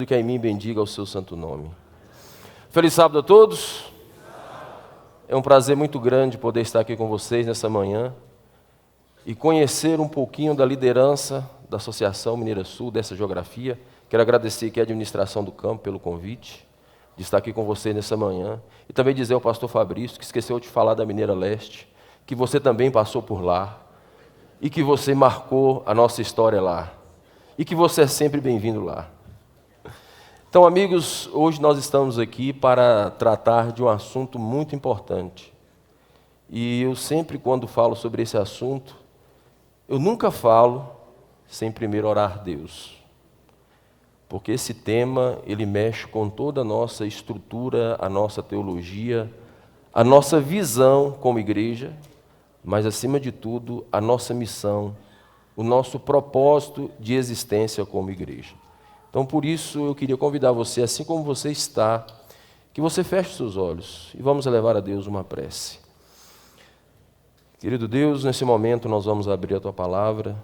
Que em mim bendiga o seu santo nome. Feliz sábado a todos. É um prazer muito grande poder estar aqui com vocês nessa manhã e conhecer um pouquinho da liderança da Associação Mineira Sul, dessa geografia. Quero agradecer aqui a administração do campo pelo convite de estar aqui com vocês nessa manhã e também dizer ao pastor Fabrício, que esqueceu de falar da Mineira Leste, que você também passou por lá e que você marcou a nossa história lá e que você é sempre bem-vindo lá. Então, amigos, hoje nós estamos aqui para tratar de um assunto muito importante. E eu sempre, quando falo sobre esse assunto, eu nunca falo sem primeiro orar a Deus. Porque esse tema, ele mexe com toda a nossa estrutura, a nossa teologia, a nossa visão como igreja, mas, acima de tudo, a nossa missão, o nosso propósito de existência como igreja. Então, por isso, eu queria convidar você, assim como você está, que você feche seus olhos e vamos elevar a Deus uma prece. Querido Deus, nesse momento nós vamos abrir a Tua Palavra,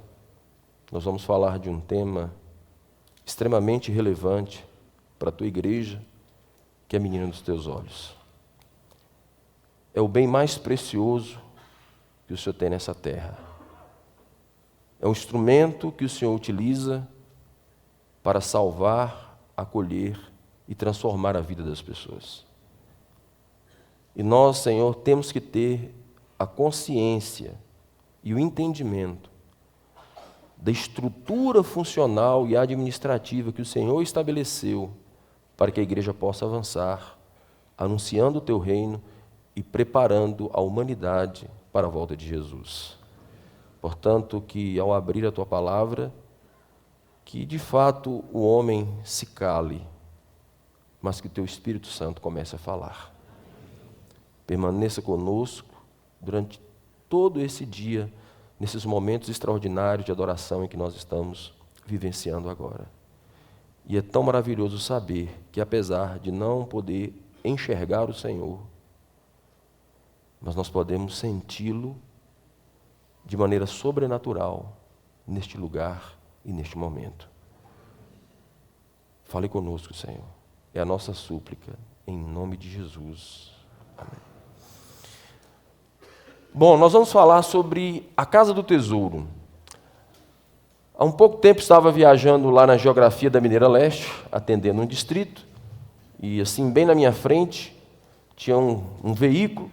nós vamos falar de um tema extremamente relevante para a Tua igreja, que é a menina dos Teus olhos. É o bem mais precioso que o Senhor tem nessa terra. É um instrumento que o Senhor utiliza para salvar, acolher e transformar a vida das pessoas. E nós, Senhor, temos que ter a consciência e o entendimento da estrutura funcional e administrativa que o Senhor estabeleceu para que a igreja possa avançar, anunciando o Teu reino e preparando a humanidade para a volta de Jesus. Portanto, que ao abrir a Tua Palavra, que de fato o homem se cale, mas que o Teu Espírito Santo comece a falar. Permaneça conosco durante todo esse dia, nesses momentos extraordinários de adoração em que nós estamos vivenciando agora. E é tão maravilhoso saber que, apesar de não poder enxergar o Senhor, mas nós podemos senti-lo de maneira sobrenatural neste lugar e neste momento. Fale conosco, Senhor. É a nossa súplica, em nome de Jesus. Amém. Bom, nós vamos falar sobre a Casa do Tesouro. Há um pouco tempo estava viajando lá na geografia da Mineira Leste, atendendo um distrito, e assim, bem na minha frente, tinha um veículo,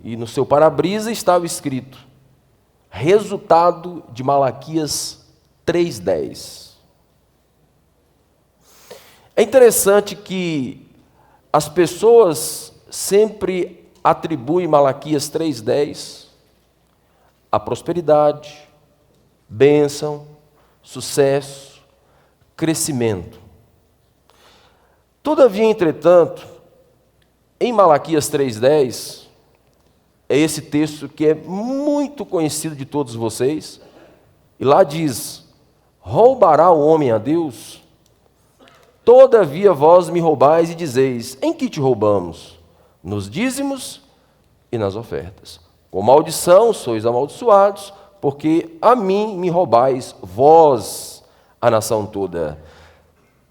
e no seu para-brisa estava escrito: resultado de Malaquias 3:10. É interessante que as pessoas sempre atribuem Malaquias 3:10 a prosperidade, bênção, sucesso, crescimento. Todavia, entretanto, em Malaquias 3:10, é esse texto que é muito conhecido de todos vocês, e lá diz: roubará o homem a Deus? Todavia vós me roubais e dizeis: em que te roubamos? Nos dízimos e nas ofertas. Com maldição sois amaldiçoados, porque a mim me roubais, vós, a nação toda.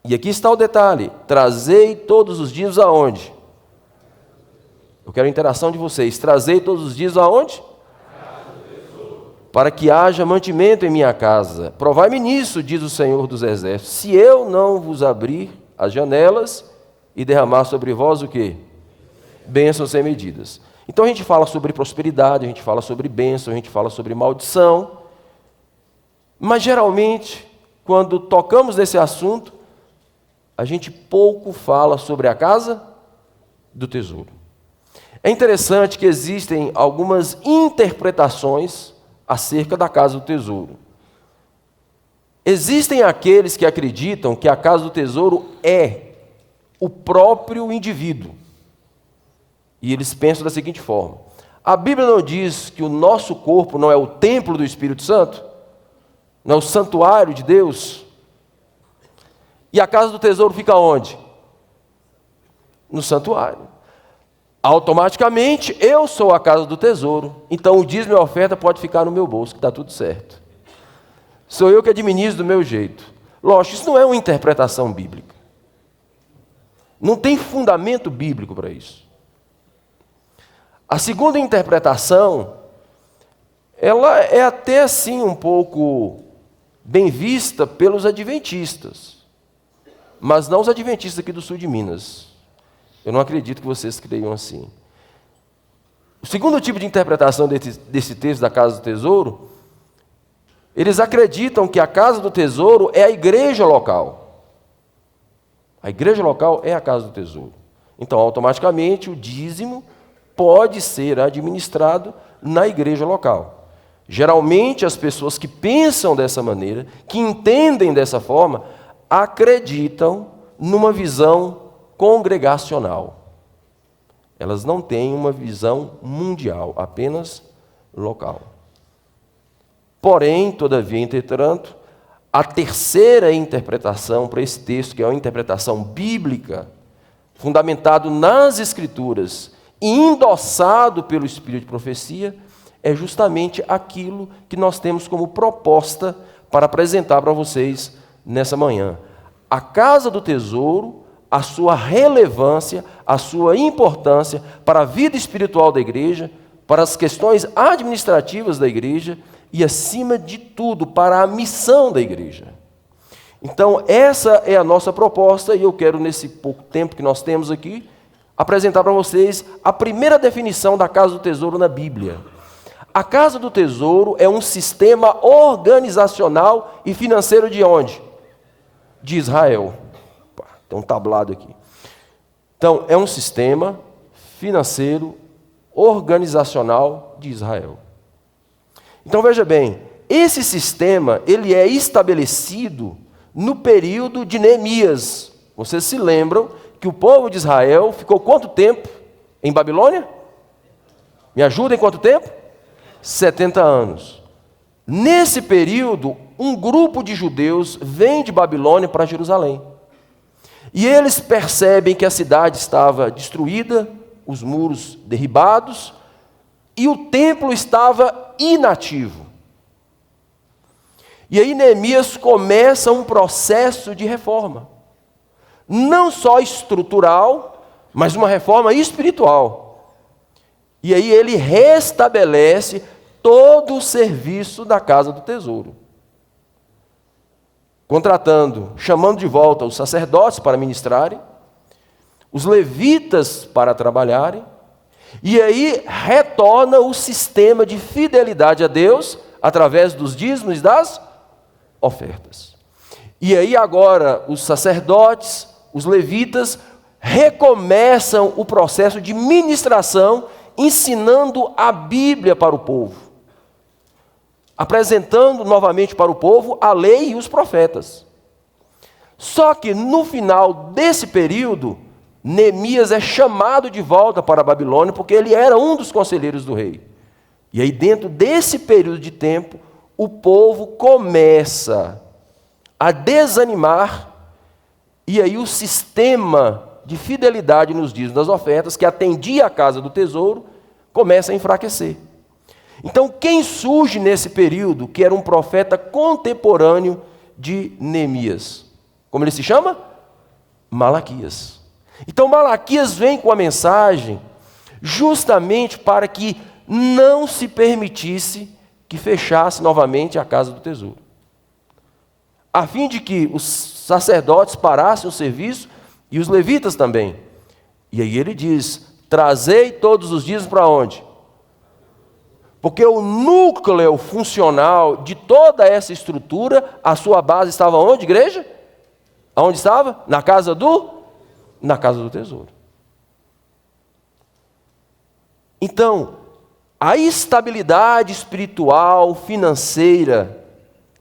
E aqui está o detalhe: trazei todos os dias aonde? Eu quero a interação de vocês. Trazei todos os dias aonde? Para que haja mantimento em minha casa. Provai-me nisso, diz o Senhor dos Exércitos, se eu não vos abrir as janelas e derramar sobre vós o quê? Bênçãos sem medidas. Então a gente fala sobre prosperidade, a gente fala sobre bênção, a gente fala sobre maldição. Mas geralmente, quando tocamos nesse assunto, a gente pouco fala sobre a casa do tesouro. É interessante que existem algumas interpretações acerca da casa do tesouro. Existem aqueles que acreditam que a casa do tesouro é o próprio indivíduo. E eles pensam da seguinte forma: a Bíblia não diz que o nosso corpo não é o templo do Espírito Santo? Não é o santuário de Deus? E a casa do tesouro fica onde? No santuário. Automaticamente, eu sou a casa do tesouro, então o dízimo e a oferta pode ficar no meu bolso, que está tudo certo. Sou eu que administro do meu jeito. Lógico, isso não é uma interpretação bíblica. Não tem fundamento bíblico para isso. A segunda interpretação, ela é até assim um pouco bem vista pelos adventistas, mas não os adventistas aqui do sul de Minas. Eu não acredito que vocês creiam assim. O segundo tipo de interpretação desse texto da Casa do Tesouro, eles acreditam que a Casa do Tesouro é a igreja local. A igreja local é a Casa do Tesouro. Então, automaticamente, o dízimo pode ser administrado na igreja local. Geralmente, as pessoas que pensam dessa maneira, que entendem dessa forma, acreditam numa visão congregacional. Elas não têm uma visão mundial, apenas local. Porém, todavia, entretanto, a terceira interpretação para esse texto, que é uma interpretação bíblica, fundamentado nas Escrituras e endossado pelo Espírito de profecia, é justamente aquilo que nós temos como proposta para apresentar para vocês nessa manhã. A Casa do Tesouro, a sua relevância, a sua importância para a vida espiritual da igreja, para as questões administrativas da igreja e, acima de tudo, para a missão da igreja. Então, essa é a nossa proposta e eu quero, nesse pouco tempo que nós temos aqui, apresentar para vocês a primeira definição da Casa do Tesouro na Bíblia. A Casa do Tesouro é um sistema organizacional e financeiro de onde? De Israel. Tem um tablado aqui. Então, é um sistema financeiro, organizacional de Israel. Então, veja bem, esse sistema, ele é estabelecido no período de Neemias. Vocês se lembram que o povo de Israel ficou quanto tempo em Babilônia? Me ajuda em quanto tempo? 70 anos. Nesse período, um grupo de judeus vem de Babilônia para Jerusalém. E eles percebem que a cidade estava destruída, os muros derribados, e o templo estava inativo. E aí Neemias começa um processo de reforma. Não só estrutural, mas uma reforma espiritual. E aí ele restabelece todo o serviço da Casa do Tesouro. Chamando de volta os sacerdotes para ministrarem, os levitas para trabalharem, e aí retorna o sistema de fidelidade a Deus através dos dízimos e das ofertas. E aí agora os sacerdotes, os levitas, recomeçam o processo de ministração, ensinando a Bíblia para o povo, apresentando novamente para o povo a lei e os profetas. Só que no final desse período, Neemias é chamado de volta para a Babilônia, porque ele era um dos conselheiros do rei. E aí dentro desse período de tempo, o povo começa a desanimar, e aí o sistema de fidelidade nos dízimos das ofertas, que atendia a Casa do Tesouro, começa a enfraquecer. Então, quem surge nesse período, que era um profeta contemporâneo de Neemias? Como ele se chama? Malaquias. Então, Malaquias vem com a mensagem justamente para que não se permitisse que fechasse novamente a Casa do Tesouro, a fim de que os sacerdotes parassem o serviço e os levitas também. E aí ele diz: trazei todos os dízimos para onde? Porque o núcleo funcional de toda essa estrutura, a sua base estava onde, igreja? Aonde estava? Na Casa do Tesouro. Então, a estabilidade espiritual, financeira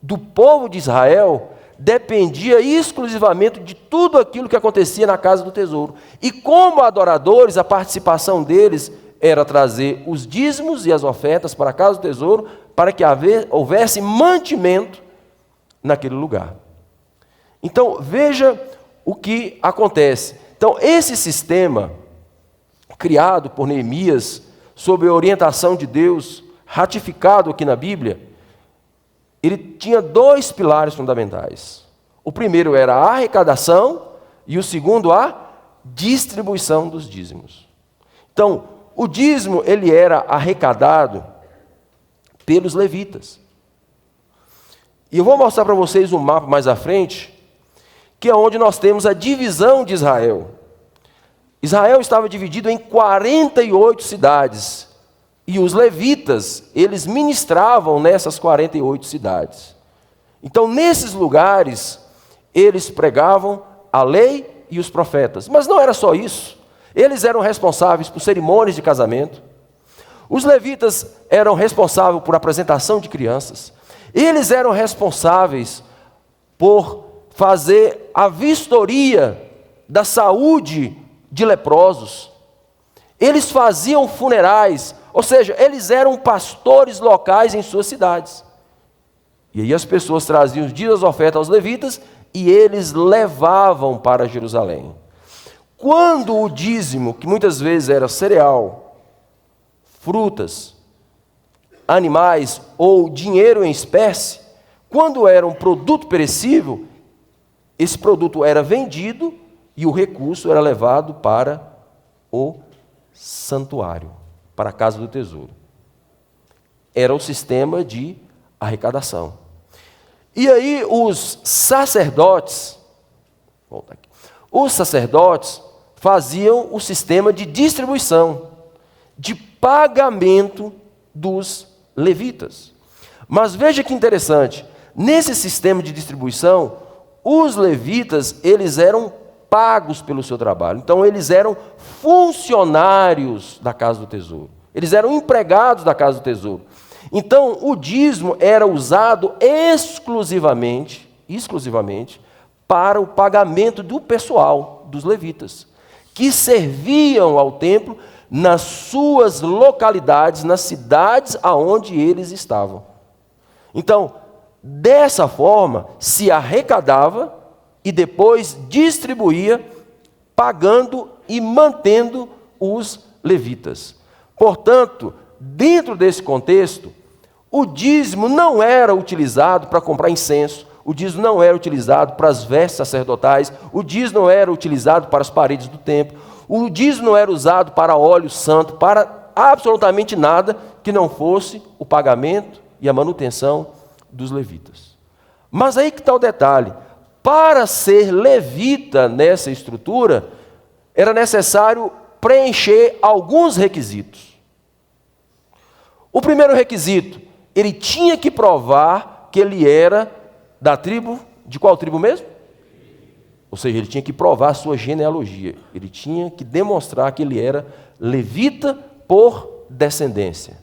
do povo de Israel dependia exclusivamente de tudo aquilo que acontecia na Casa do Tesouro. E como adoradores, a participação deles era trazer os dízimos e as ofertas para a Casa do Tesouro, para que houvesse mantimento naquele lugar. Então, veja o que acontece. Então, esse sistema, criado por Neemias, sob a orientação de Deus, ratificado aqui na Bíblia, ele tinha dois pilares fundamentais. O primeiro era a arrecadação e o segundo a distribuição dos dízimos. Então, o dízimo ele era arrecadado pelos levitas. E eu vou mostrar para vocês um mapa mais à frente, que é onde nós temos a divisão de Israel. Israel estava dividido em 48 cidades, e os levitas, eles ministravam nessas 48 cidades. Então, nesses lugares, eles pregavam a lei e os profetas. Mas não era só isso. Eles eram responsáveis por cerimônias de casamento. Os levitas eram responsáveis por apresentação de crianças. Eles eram responsáveis por fazer a vistoria da saúde de leprosos. Eles faziam funerais, ou seja, eles eram pastores locais em suas cidades. E aí as pessoas traziam os dias das ofertas aos levitas e eles levavam para Jerusalém. Quando o dízimo, que muitas vezes era cereal, frutas, animais ou dinheiro em espécie, quando era um produto perecível, esse produto era vendido e o recurso era levado para o santuário, para a casa do tesouro. Era o sistema de arrecadação. E aí os sacerdotes faziam o sistema de distribuição, de pagamento dos levitas. Mas veja que interessante, nesse sistema de distribuição, os levitas, eles eram pagos pelo seu trabalho. Então, eles eram funcionários da casa do tesouro. Eles eram empregados da casa do tesouro. Então, o dízimo era usado exclusivamente para o pagamento do pessoal, dos levitas, que serviam ao templo nas suas localidades, nas cidades aonde eles estavam. Então, dessa forma, se arrecadava e depois distribuía, pagando e mantendo os levitas. Portanto, dentro desse contexto, o dízimo não era utilizado para comprar incenso, o dízimo não era utilizado para as vestes sacerdotais, o dízimo não era utilizado para as paredes do templo, o dízimo não era usado para óleo santo, para absolutamente nada que não fosse o pagamento e a manutenção dos levitas. Mas aí que está o detalhe: para ser levita nessa estrutura, era necessário preencher alguns requisitos. O primeiro requisito, ele tinha que provar que ele era da tribo, de qual tribo mesmo? Ou seja, ele tinha que provar a sua genealogia, ele tinha que demonstrar que ele era levita por descendência.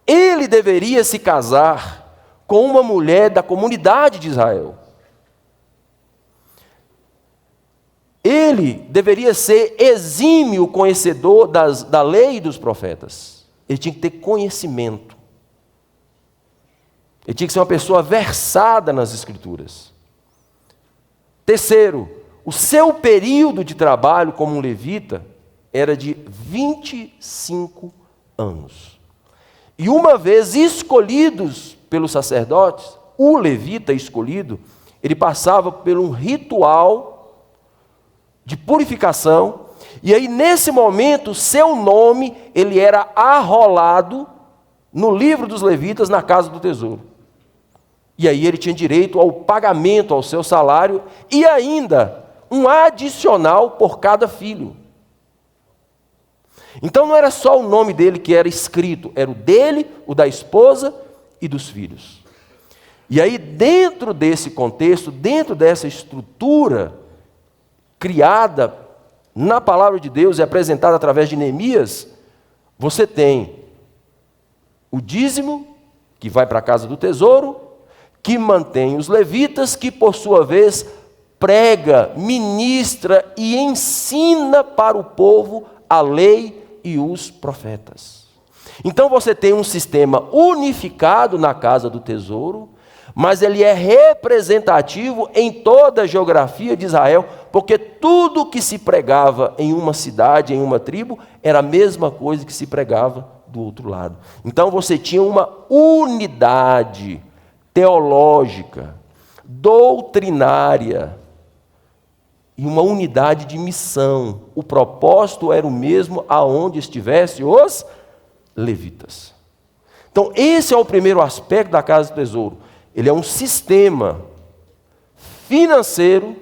Ele deveria se casar com uma mulher da comunidade de Israel. Ele deveria ser exímio conhecedor da lei e dos profetas. Ele tinha que ter conhecimento. Ele tinha que ser uma pessoa versada nas Escrituras. Terceiro, o seu período de trabalho como um levita era de 25 anos. E uma vez escolhidos pelos sacerdotes, o levita escolhido, ele passava por um ritual de purificação, e aí nesse momento seu nome ele era arrolado no livro dos levitas na casa do tesouro. E aí ele tinha direito ao pagamento, ao seu salário, e ainda um adicional por cada filho. Então não era só o nome dele que era escrito, era o dele, o da esposa e dos filhos. E aí dentro desse contexto, dentro dessa estrutura criada na palavra de Deus e apresentada através de Neemias, você tem o dízimo, que vai para a casa do tesouro, que mantém os levitas, que por sua vez prega, ministra e ensina para o povo a lei e os profetas. Então você tem um sistema unificado na casa do tesouro, mas ele é representativo em toda a geografia de Israel, porque tudo que se pregava em uma cidade, em uma tribo, era a mesma coisa que se pregava do outro lado. Então você tinha uma unidade teológica, doutrinária e uma unidade de missão. O propósito era o mesmo aonde estivessem os levitas. Então, esse é o primeiro aspecto da Casa do Tesouro. Ele é um sistema financeiro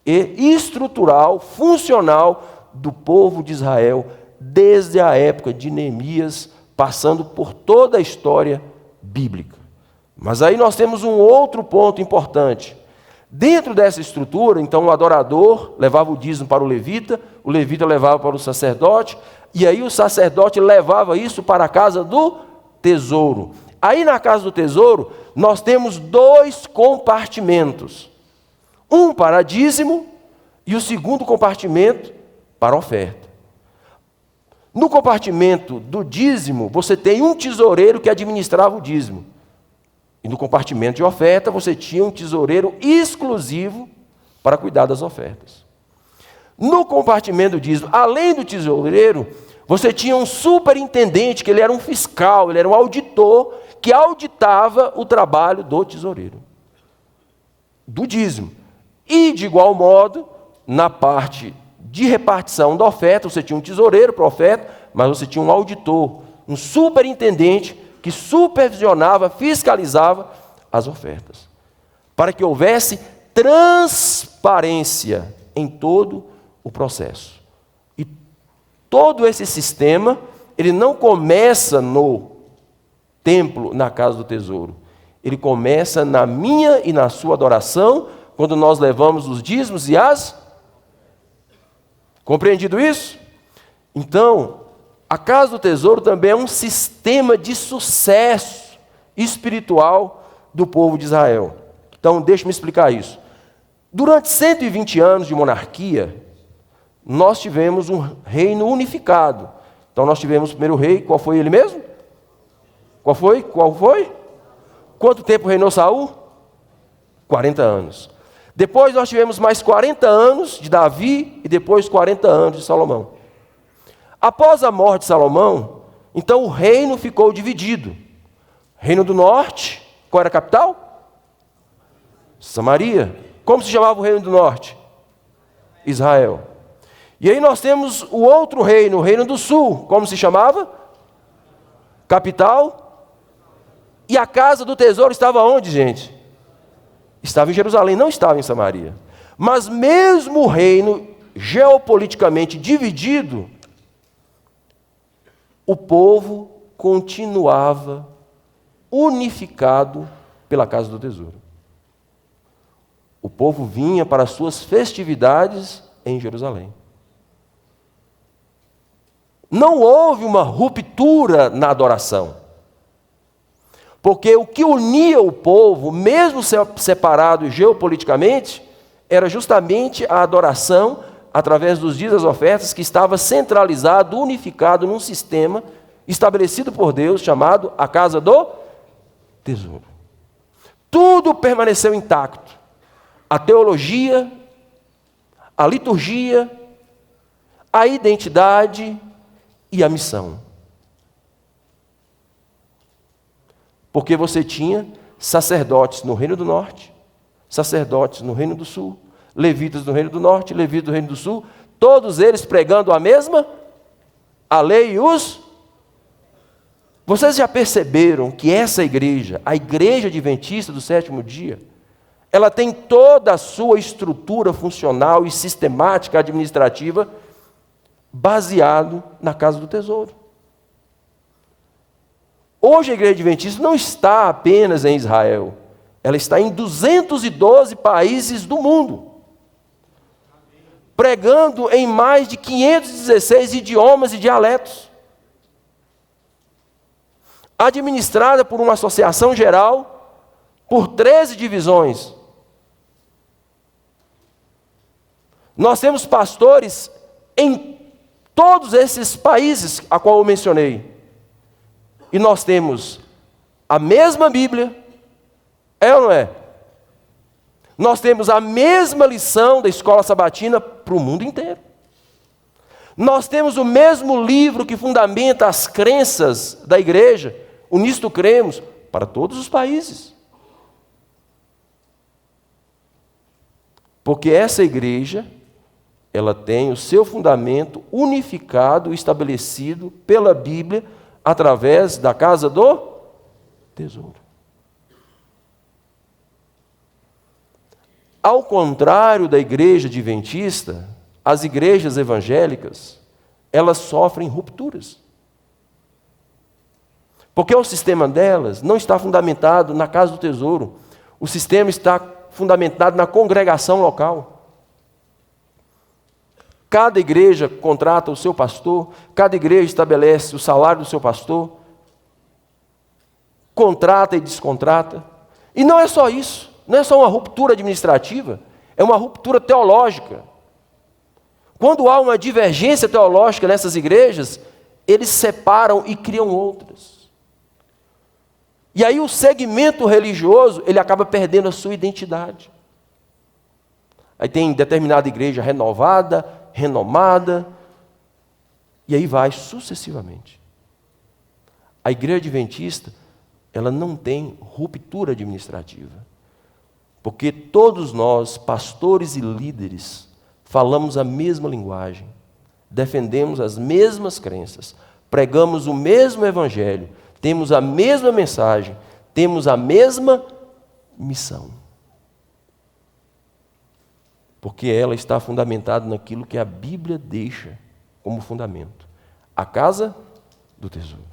e estrutural, funcional do povo de Israel, desde a época de Neemias, passando por toda a história bíblica. Mas aí nós temos um outro ponto importante. Dentro dessa estrutura, então, o adorador levava o dízimo para o levita levava para o sacerdote, e aí o sacerdote levava isso para a casa do tesouro. Aí na casa do tesouro, nós temos 2 compartimentos. Um para dízimo e o segundo compartimento para oferta. No compartimento do dízimo, você tem um tesoureiro que administrava o dízimo. E no compartimento de oferta, você tinha um tesoureiro exclusivo para cuidar das ofertas. No compartimento do dízimo, além do tesoureiro, você tinha um superintendente, que ele era um fiscal, ele era um auditor, que auditava o trabalho do tesoureiro, do dízimo. E, de igual modo, na parte de repartição da oferta, você tinha um tesoureiro para a oferta, mas você tinha um auditor, um superintendente, que supervisionava, fiscalizava as ofertas, para que houvesse transparência em todo o processo. E todo esse sistema, ele não começa no templo, na casa do tesouro. Ele começa na minha e na sua adoração, quando nós levamos os dízimos e as... Compreendido isso? Então, a casa do tesouro também é um sistema de sucesso espiritual do povo de Israel. Então, deixe-me explicar isso. Durante 120 anos de monarquia, nós tivemos um reino unificado. Então, nós tivemos o primeiro rei, qual foi ele mesmo? Qual foi? Quanto tempo reinou Saul? 40 anos. Depois nós tivemos mais 40 anos de Davi e depois 40 anos de Salomão. Após a morte de Salomão, então o reino ficou dividido. Reino do norte, qual era a capital? Samaria. Como se chamava o reino do norte? Israel. E aí nós temos o outro reino, o reino do sul. Como se chamava? Capital. E a casa do tesouro estava onde, gente? Estava em Jerusalém, não estava em Samaria. Mas mesmo o reino geopoliticamente dividido, o povo continuava unificado pela casa do tesouro. O povo vinha para as suas festividades em Jerusalém. Não houve uma ruptura na adoração. Porque o que unia o povo, mesmo separado geopoliticamente, era justamente a adoração através dos dias das ofertas, que estava centralizado, unificado num sistema estabelecido por Deus, chamado a Casa do Tesouro. Tudo permaneceu intacto. A teologia, a liturgia, a identidade e a missão. Porque você tinha sacerdotes no Reino do Norte, sacerdotes no Reino do Sul, levitas no Reino do Norte, levitas no Reino do Sul, todos eles pregando a mesma, a lei e os... Vocês já perceberam que essa igreja, a Igreja Adventista do Sétimo Dia, ela tem toda a sua estrutura funcional e sistemática administrativa baseado na Casa do Tesouro. Hoje a Igreja Adventista não está apenas em Israel, ela está em 212 países do mundo, pregando em mais de 516 idiomas e dialetos, administrada por uma associação geral, por 13 divisões. Nós temos pastores em todos esses países a qual eu mencionei. E nós temos a mesma Bíblia, é ou não é? Nós temos a mesma lição da escola sabatina para o mundo inteiro. Nós temos o mesmo livro que fundamenta as crenças da igreja, o Nisto Cremos, para todos os países. Porque essa igreja, ela tem o seu fundamento unificado e estabelecido pela Bíblia através da casa do tesouro. Ao contrário da igreja adventista, as igrejas evangélicas, elas sofrem rupturas. Porque o sistema delas não está fundamentado na casa do tesouro. O sistema está fundamentado na congregação local. Cada igreja contrata o seu pastor, cada igreja estabelece o salário do seu pastor, contrata e descontrata. E não é só isso, não é só uma ruptura administrativa, é uma ruptura teológica. Quando há uma divergência teológica nessas igrejas, eles separam e criam outras. E aí o segmento religioso, ele acaba perdendo a sua identidade. Aí tem determinada igreja renovada, renomada, e aí vai sucessivamente. A igreja adventista, ela não tem ruptura administrativa. Porque todos nós, pastores e líderes, falamos a mesma linguagem, defendemos as mesmas crenças, pregamos o mesmo evangelho, temos a mesma mensagem, temos a mesma missão. Porque ela está fundamentada naquilo que a Bíblia deixa como fundamento. A casa do tesouro.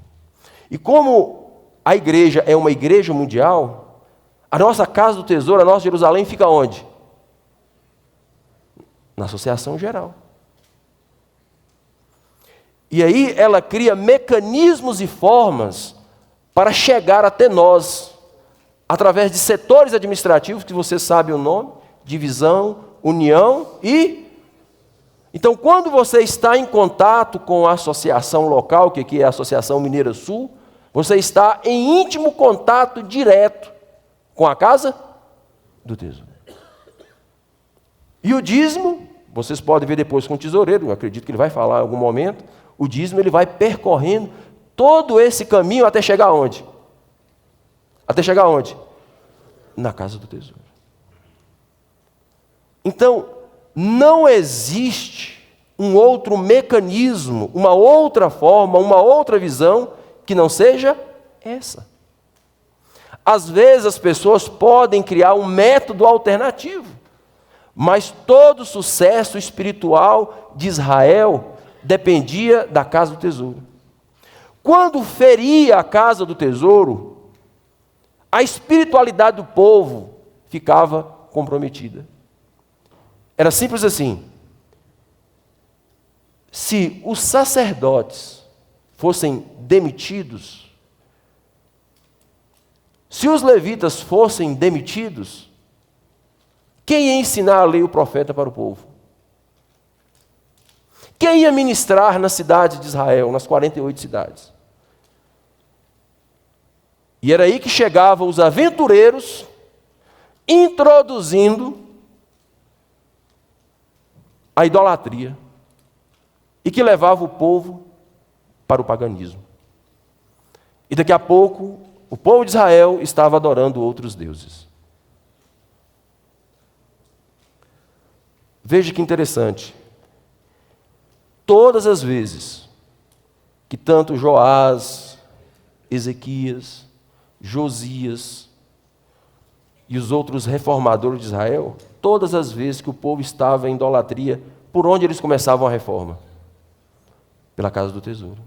E como a igreja é uma igreja mundial, a nossa casa do tesouro, a nossa Jerusalém, fica onde? Na associação geral. E aí ela cria mecanismos e formas para chegar até nós, através de setores administrativos, que você sabe o nome, divisão, união e... Então, quando você está em contato com a associação local, que aqui é a Associação Mineira Sul, você está em íntimo contato direto com a casa do tesouro. E o dízimo, vocês podem ver depois com o tesoureiro, eu acredito que ele vai falar em algum momento, o dízimo ele vai percorrendo todo esse caminho até chegar aonde? Até chegar aonde? Na casa do tesouro. Então, não existe um outro mecanismo, uma outra forma, uma outra visão que não seja essa. Às vezes as pessoas podem criar um método alternativo, mas todo o sucesso espiritual de Israel dependia da casa do tesouro. Quando feria a casa do tesouro, a espiritualidade do povo ficava comprometida. Era simples assim. Se os sacerdotes fossem demitidos, se os levitas fossem demitidos, quem ia ensinar a lei e o profeta para o povo? Quem ia ministrar na cidade de Israel, nas 48 cidades? E era aí que chegavam os aventureiros, introduzindo a idolatria, e que levava o povo para o paganismo. E daqui a pouco, o povo de Israel estava adorando outros deuses. Veja que interessante. Todas as vezes que tanto Joás, Ezequias, Josias e os outros reformadores de Israel, todas as vezes que o povo estava em idolatria, por onde eles começavam a reforma? Pela casa do tesouro.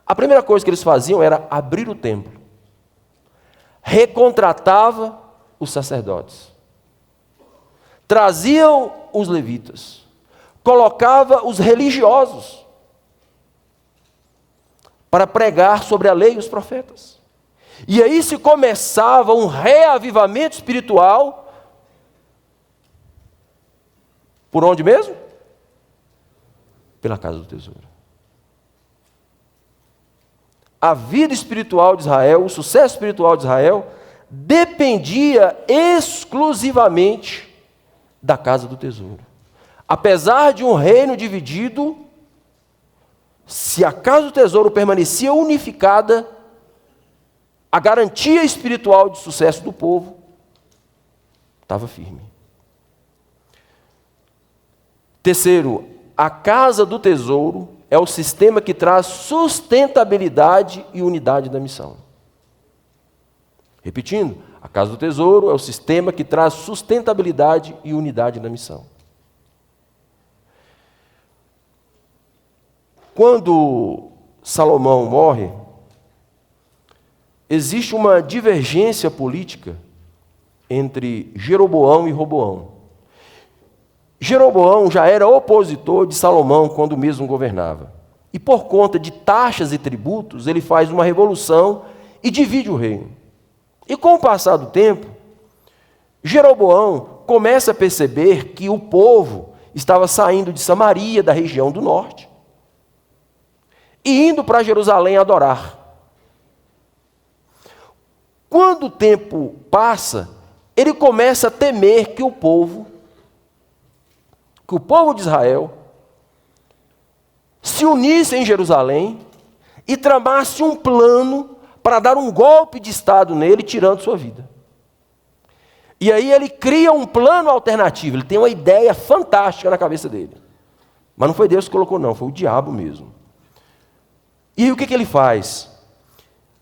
A primeira coisa que eles faziam era abrir o templo. Recontratava os sacerdotes. Traziam os levitas. Colocava os religiosos para pregar sobre a lei e os profetas. E aí se começava um reavivamento espiritual. Por onde mesmo? Pela casa do tesouro. A vida espiritual de Israel, o sucesso espiritual de Israel, dependia exclusivamente da casa do tesouro. Apesar de um reino dividido, se a casa do tesouro permanecia unificada, a garantia espiritual de sucesso do povo estava firme. Terceiro, a casa do tesouro é o sistema que traz sustentabilidade e unidade da missão. Repetindo, a casa do tesouro é o sistema que traz sustentabilidade e unidade da missão. Quando Salomão morre, existe uma divergência política entre Jeroboão e Roboão. Jeroboão já era opositor de Salomão quando mesmo governava. E por conta de taxas e tributos, ele faz uma revolução e divide o reino. E com o passar do tempo, Jeroboão começa a perceber que o povo estava saindo de Samaria, da região do norte, e indo para Jerusalém adorar. Quando o tempo passa, ele começa a temer que o povo de Israel se unisse em Jerusalém e tramasse um plano para dar um golpe de Estado nele, tirando sua vida. E aí ele cria um plano alternativo, ele tem uma ideia fantástica na cabeça dele. Mas não foi Deus que colocou não, foi o diabo mesmo. E aí o que ele faz?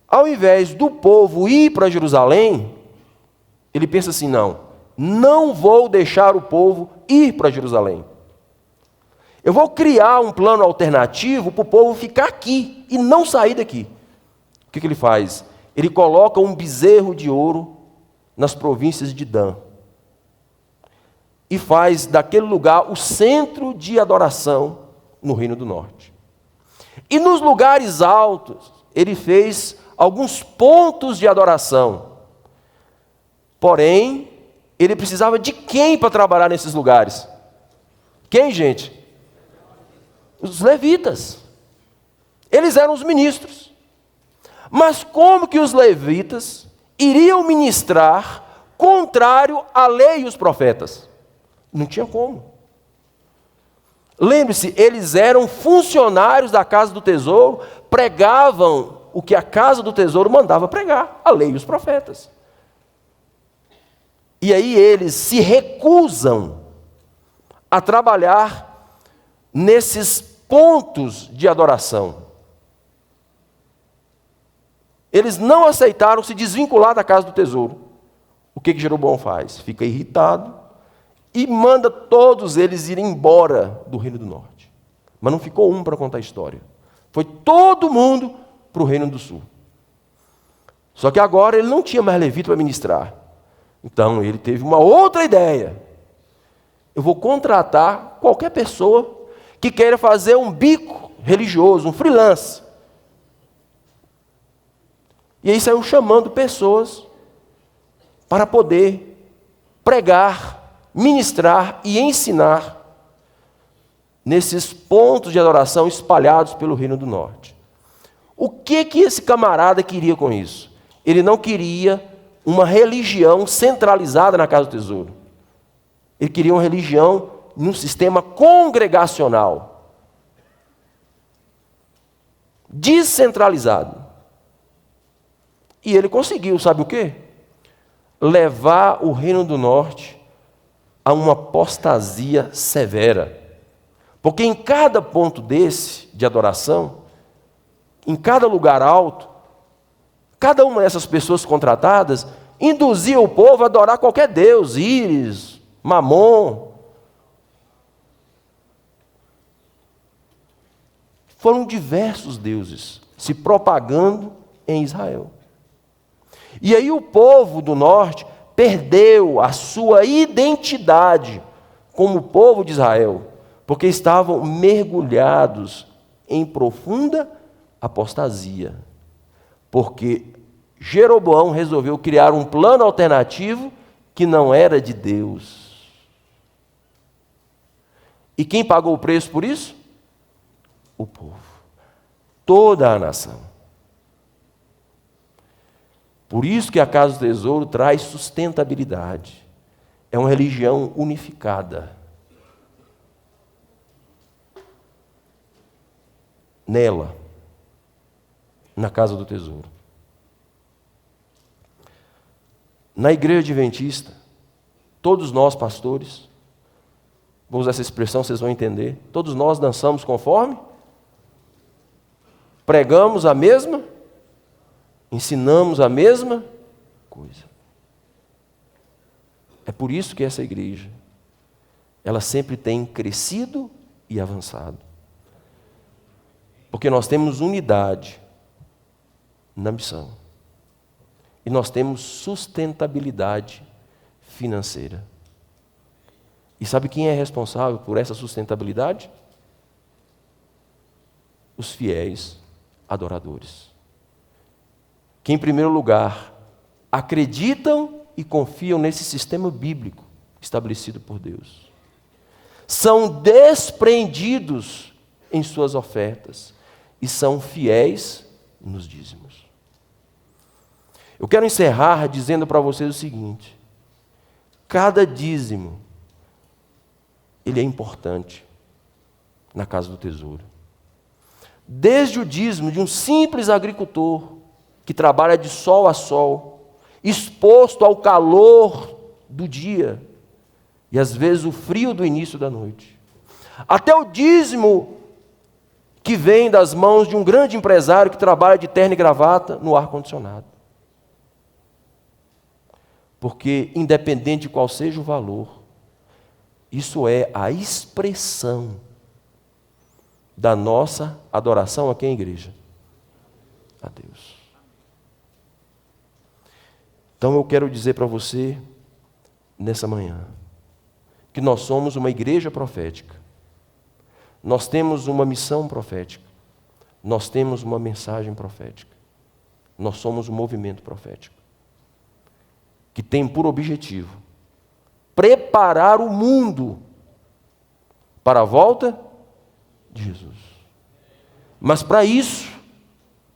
Ao invés do povo ir para Jerusalém, ele pensa assim, não vou deixar o povo ir para Jerusalém. Eu vou criar um plano alternativo para o povo ficar aqui e não sair daqui. O que ele faz? Ele coloca um bezerro de ouro nas províncias de Dan e faz daquele lugar o centro de adoração no Reino do Norte. E nos lugares altos, ele fez alguns pontos de adoração. Porém, ele precisava de quem para trabalhar nesses lugares? Quem, gente? Os levitas. Eles eram os ministros. Mas como que os levitas iriam ministrar contrário à lei e os profetas? Não tinha como. Lembre-se, eles eram funcionários da casa do tesouro, pregavam o que a casa do tesouro mandava pregar, a lei e os profetas. E aí eles se recusam a trabalhar nesses pontos de adoração. Eles não aceitaram se desvincular da casa do tesouro. O que Jeroboão faz? Fica irritado e manda todos eles irem embora do Reino do Norte. Mas não ficou um para contar a história. Foi todo mundo para o Reino do Sul. Só que agora ele não tinha mais levita para ministrar. Então ele teve uma outra ideia. Eu vou contratar qualquer pessoa que queira fazer um bico religioso, um freelance. E aí saiu chamando pessoas para poder pregar, ministrar e ensinar nesses pontos de adoração espalhados pelo Reino do Norte. O que esse camarada queria com isso? Ele não queria uma religião centralizada na casa do tesouro. Ele queria uma religião num sistema congregacional, descentralizado. E ele conseguiu, sabe o quê? Levar o Reino do Norte a uma apostasia severa. Porque em cada ponto desse de adoração, em cada lugar alto, cada uma dessas pessoas contratadas induzia o povo a adorar qualquer deus, Íris, Mamon. Foram diversos deuses se propagando em Israel. E aí o povo do norte perdeu a sua identidade como povo de Israel, porque estavam mergulhados em profunda apostasia. Porque Jeroboão resolveu criar um plano alternativo que não era de Deus. E quem pagou o preço por isso? O povo. Toda a nação. Por isso que a Casa do Tesouro traz sustentabilidade. É uma religião unificada. Nela, na Casa do Tesouro. Na Igreja Adventista, todos nós, pastores, Vou usar essa expressão, vocês vão entender. Todos nós dançamos conforme? Pregamos a mesma? Ensinamos a mesma coisa. É por isso que essa igreja, ela sempre tem crescido e avançado. Porque nós temos unidade na missão. E nós temos sustentabilidade financeira. E sabe quem é responsável por essa sustentabilidade? Os fiéis adoradores. Que, em primeiro lugar, acreditam e confiam nesse sistema bíblico estabelecido por Deus. São desprendidos em suas ofertas e são fiéis nos dízimos. Eu quero encerrar dizendo para vocês o seguinte: cada dízimo, ele é importante na casa do tesouro. Desde o dízimo de um simples agricultor que trabalha de sol a sol, exposto ao calor do dia e às vezes o frio do início da noite, até o dízimo que vem das mãos de um grande empresário que trabalha de terno e gravata no ar-condicionado. Porque, independente de qual seja o valor, isso é a expressão da nossa adoração a quem, igreja? A Deus. Então eu quero dizer para você, nessa manhã, que nós somos uma igreja profética. Nós temos uma missão profética. Nós temos uma mensagem profética. Nós somos um movimento profético que tem por objetivo preparar o mundo para a volta de Jesus. Mas para isso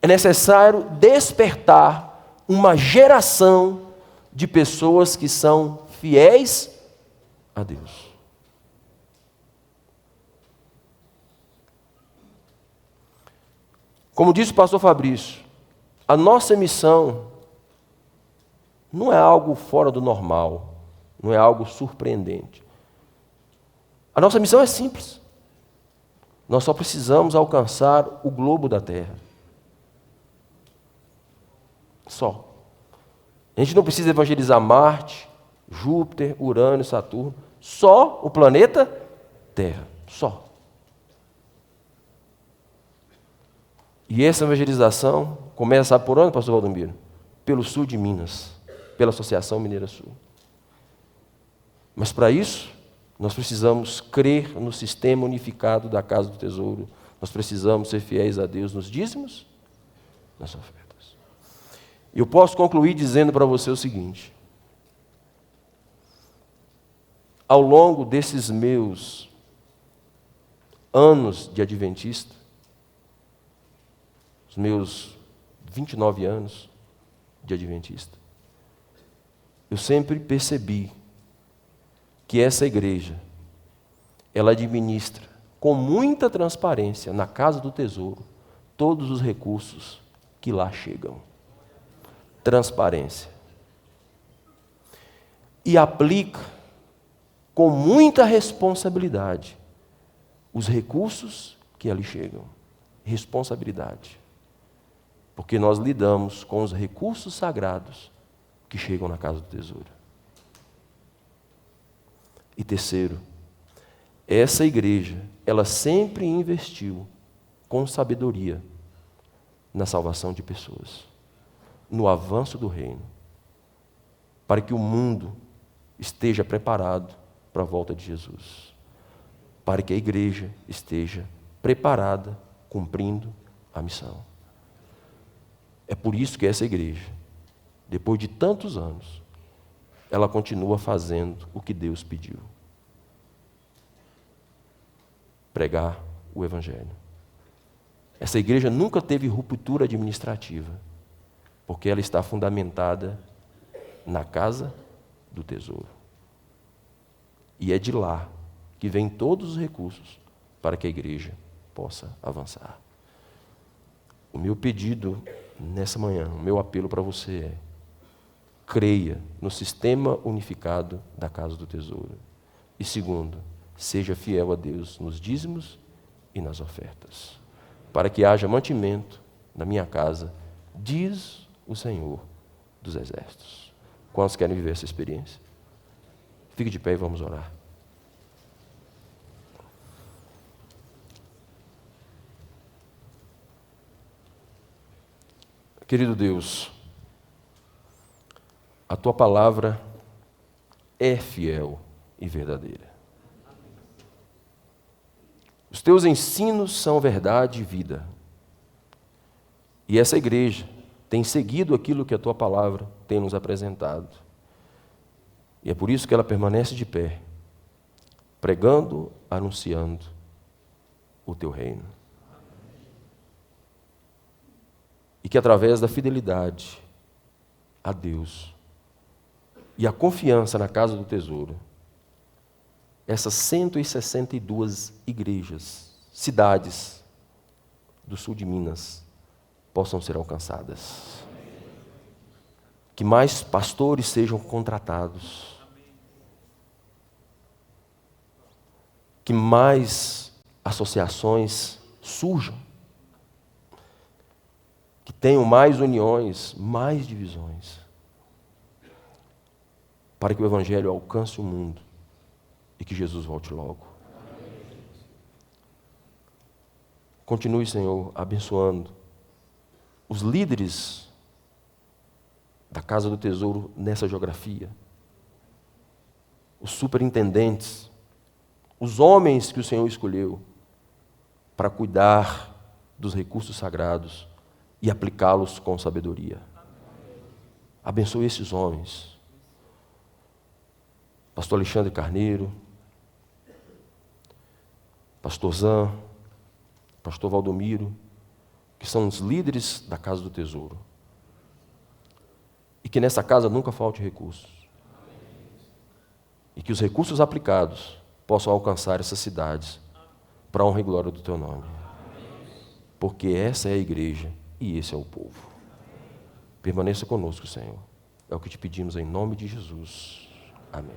é necessário despertar uma geração de pessoas que são fiéis a Deus. Como disse o pastor Fabrício, a nossa missão não é algo fora do normal. Não é algo surpreendente. A nossa missão é simples. Nós só precisamos alcançar o globo da Terra. Só. A gente não precisa evangelizar Marte, Júpiter, Urano e Saturno. Só o planeta Terra. Só. E essa evangelização começa, sabe por onde, pastor Valdomiro? Pelo sul de Minas, pela Associação Mineira Sul. Mas para isso, nós precisamos crer no sistema unificado da Casa do Tesouro. Nós precisamos ser fiéis a Deus nos dízimos, nas ofertas. E eu posso concluir dizendo para você o seguinte: ao longo desses meus anos de adventista, os meus 29 anos de adventista, eu sempre percebi que essa igreja, ela administra com muita transparência na Casa do Tesouro todos os recursos que lá chegam. Transparência. E aplica com muita responsabilidade os recursos que ali chegam. Responsabilidade. Porque nós lidamos com os recursos sagrados que chegam na Casa do Tesouro. E terceiro, essa igreja, ela sempre investiu com sabedoria na salvação de pessoas, no avanço do reino, para que o mundo esteja preparado para a volta de Jesus, para que a igreja esteja preparada, cumprindo a missão. É por isso que essa igreja, depois de tantos anos, ela continua fazendo o que Deus pediu. Pregar o Evangelho. Essa igreja nunca teve ruptura administrativa, porque ela está fundamentada na Casa do Tesouro. E é de lá que vêm todos os recursos para que a igreja possa avançar. O meu pedido nessa manhã, o meu apelo para você é: creia no sistema unificado da Casa do Tesouro. E segundo, seja fiel a Deus nos dízimos e nas ofertas, para que haja mantimento na minha casa, diz o Senhor dos Exércitos. Quantos querem viver essa experiência? Fique de pé e vamos orar. Querido Deus, a Tua palavra é fiel e verdadeira. Os Teus ensinos são verdade e vida. E essa igreja tem seguido aquilo que a Tua palavra tem nos apresentado. E é por isso que ela permanece de pé, pregando, anunciando o Teu reino. E que através da fidelidade a Deus e a confiança na casa do tesouro, essas 162 igrejas, cidades do sul de Minas, possam ser alcançadas. Que mais pastores sejam contratados. Que mais associações surjam. Que tenham mais uniões, mais divisões. Para que o Evangelho alcance o mundo e que Jesus volte logo. Continue, Senhor, abençoando os líderes da Casa do Tesouro nessa geografia, os superintendentes, os homens que o Senhor escolheu para cuidar dos recursos sagrados e aplicá-los com sabedoria. Abençoe esses homens. Pastor Alexandre Carneiro, Pastor Zan, Pastor Valdomiro, que são os líderes da Casa do Tesouro. E que nessa casa nunca falte recursos. E que os recursos aplicados possam alcançar essas cidades para a honra e glória do Teu nome. Porque essa é a igreja e esse é o povo. Permaneça conosco, Senhor. É o que te pedimos em nome de Jesus. Amém.